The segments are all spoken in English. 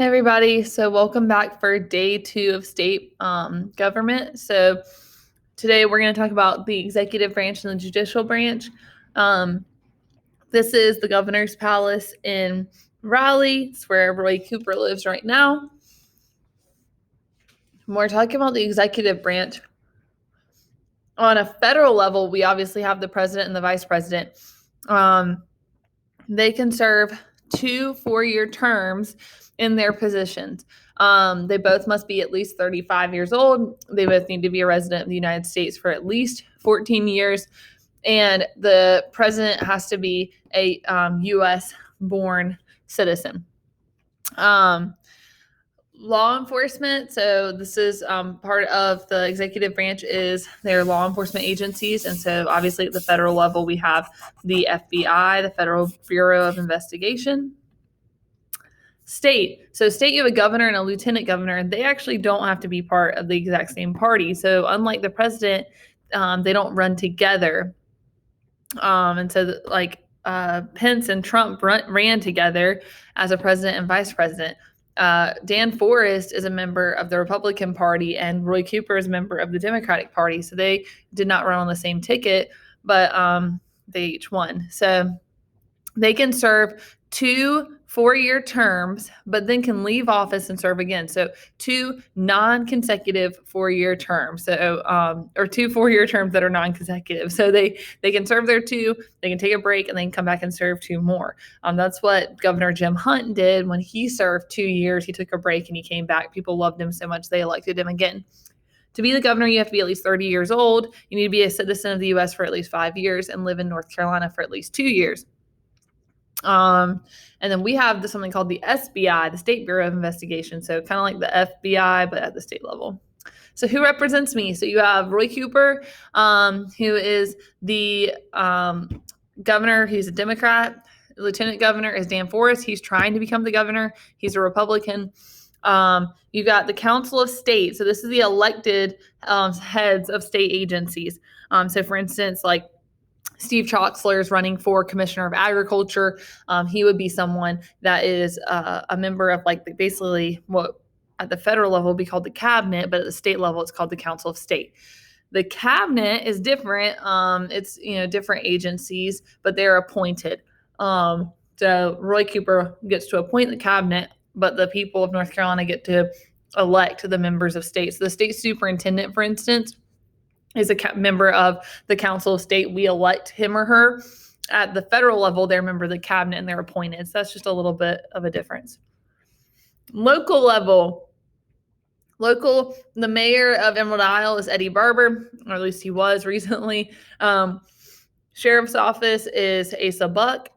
Hey everybody, so welcome back for day 2 of state government. So today we're going to talk about the executive branch and the judicial branch. This is the governor's palace in Raleigh. It's where Roy Cooper lives right now. When we're talking about the executive branch, on a federal level, we obviously have the president and the vice president. They can serve 2 4-year terms in their positions. They both must be at least 35 years old. They both need to be a resident of the United States for at least 14 years. And the president has to be a U.S. born citizen. Law enforcement. So this is part of the executive branch is their law enforcement agencies. And so obviously at the federal level, we have the FBI, the Federal Bureau of Investigation. State. So state, you have a governor and a lieutenant governor, and they actually don't have to be part of the exact same party. So unlike the president, they don't run together. And so Pence and Trump ran together as a president and vice president. Dan Forest is a member of the Republican Party, and Roy Cooper is a member of the Democratic Party. So they did not run on the same ticket, but they each won. So they can serve 2 4-year terms, but then can leave office and serve again. So 2 non-consecutive 4-year terms. So or 2 4-year terms that are non-consecutive. So they can serve their 2, they can take a break, and then come back and serve 2 more. That's what Governor Jim Hunt did when he served 2 years. He took a break and he came back. People loved him so much they elected him again. To be the governor, you have to be at least 30 years old. You need to be a citizen of the U.S. for at least 5 years and live in North Carolina for at least 2 years. And then we have something called the SBI, the State Bureau of Investigation. So kind of like the FBI, but at the state level. So who represents me? So you have Roy Cooper, who is the governor. He's a Democrat. Lieutenant governor is Dan Forest. He's trying to become the governor. He's a Republican. You got the Council of State. So this is the elected heads of state agencies. So for instance, like Steve Troxler is running for Commissioner of Agriculture. He would be someone that is a member of basically what at the federal level would be called the cabinet, but at the state level it's called the Council of State. The cabinet is different. It's different agencies, but they're appointed. So Roy Cooper gets to appoint the cabinet, but the people of North Carolina get to elect the members of states. So the state superintendent, for instance, is a member of the Council of State. We elect him or her. At the federal level, they're a member of the cabinet and they're appointed. So that's just a little bit of a difference. Local level. The mayor of Emerald Isle is Eddie Barber, or at least he was recently. Sheriff's office is Asa Buck.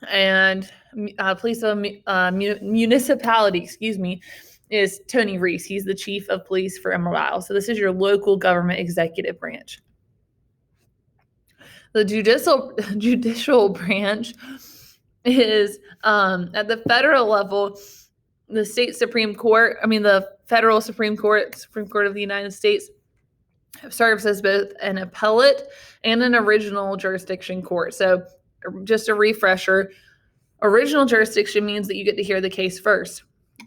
And police municipality, is Tony Reese. He's the chief of police for Emerald Isle. So this is your local government executive branch. The judicial branch is at the federal level, the federal Supreme Court of the United States serves as both an appellate and an original jurisdiction court. So just a refresher, original jurisdiction means that you get to hear the case first.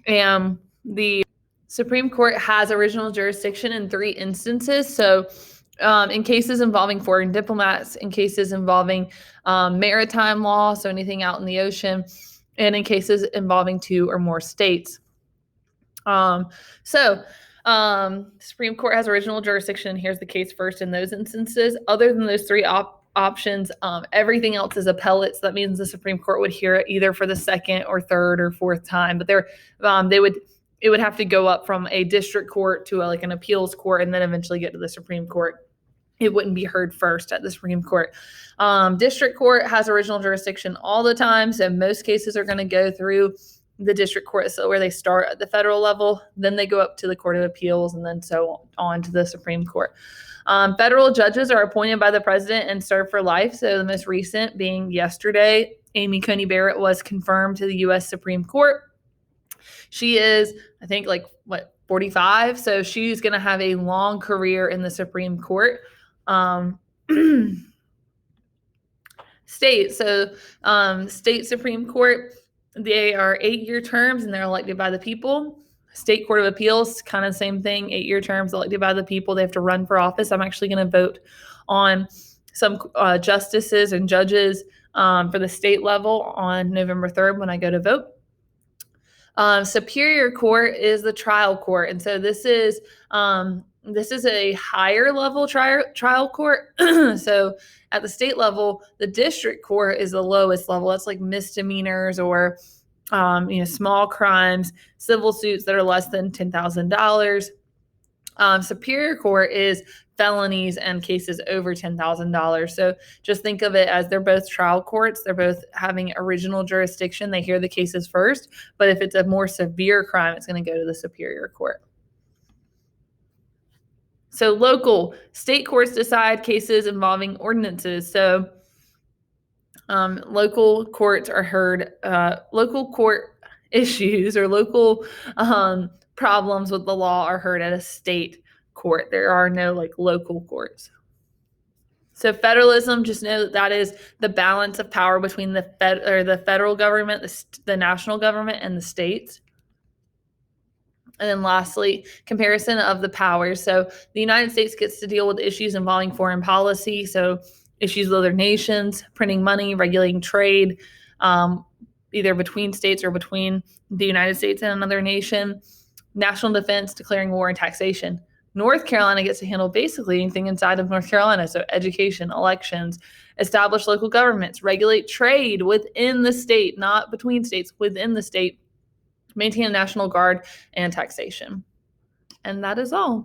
And the Supreme Court has original jurisdiction in 3 instances. So in cases involving foreign diplomats, in cases involving maritime law, so anything out in the ocean, and in cases involving 2 or more states. Supreme Court has original jurisdiction. Here's the case first in those instances. Other than those 3 options, everything else is appellate. So that means the Supreme Court would hear it either for the 2nd or 3rd or 4th time. But it would have to go up from a district court to an appeals court and then eventually get to the Supreme Court. It wouldn't be heard first at the Supreme Court. District court has original jurisdiction all the time. So most cases are going to go through the district court, so where they start at the federal level, then they go up to the Court of Appeals, and then so on to the Supreme Court. Federal judges are appointed by the president and serve for life. So the most recent being yesterday, Amy Coney Barrett was confirmed to the U.S. Supreme Court. She is, I think, 45. So she's going to have a long career in the Supreme Court. State. So state Supreme Court They are 8-year terms and they're elected by the people. State Court of Appeals, kind of same thing, 8-year terms elected by the people. They have to run for office. I'm actually going to vote on some justices and judges for the state level on November 3rd when I go to vote. Superior Court is the trial court, and so this is a higher level trial court. So at the state level, the district court is the lowest level. That's like misdemeanors or small crimes, civil suits that are less than $10,000. Superior Court is felonies and cases over $10,000. So just think of it as they're both trial courts. They're both having original jurisdiction. They hear the cases first, but if it's a more severe crime, it's going to go to the Superior Court. So local, state courts decide cases involving ordinances. So local courts are heard, local court issues or local problems with the law are heard at a state court. There are no local courts. So federalism, just know that is the balance of power between the federal government, the national government, and the states. And then lastly, comparison of the powers. So the United States gets to deal with issues involving foreign policy. So issues with other nations, printing money, regulating trade, either between states or between the United States and another nation, national defense, declaring war, and taxation. North Carolina gets to handle basically anything inside of North Carolina. So education, elections, establish local governments, regulate trade within the state, not between states, within the state, maintain a national guard, and taxation. And that is all.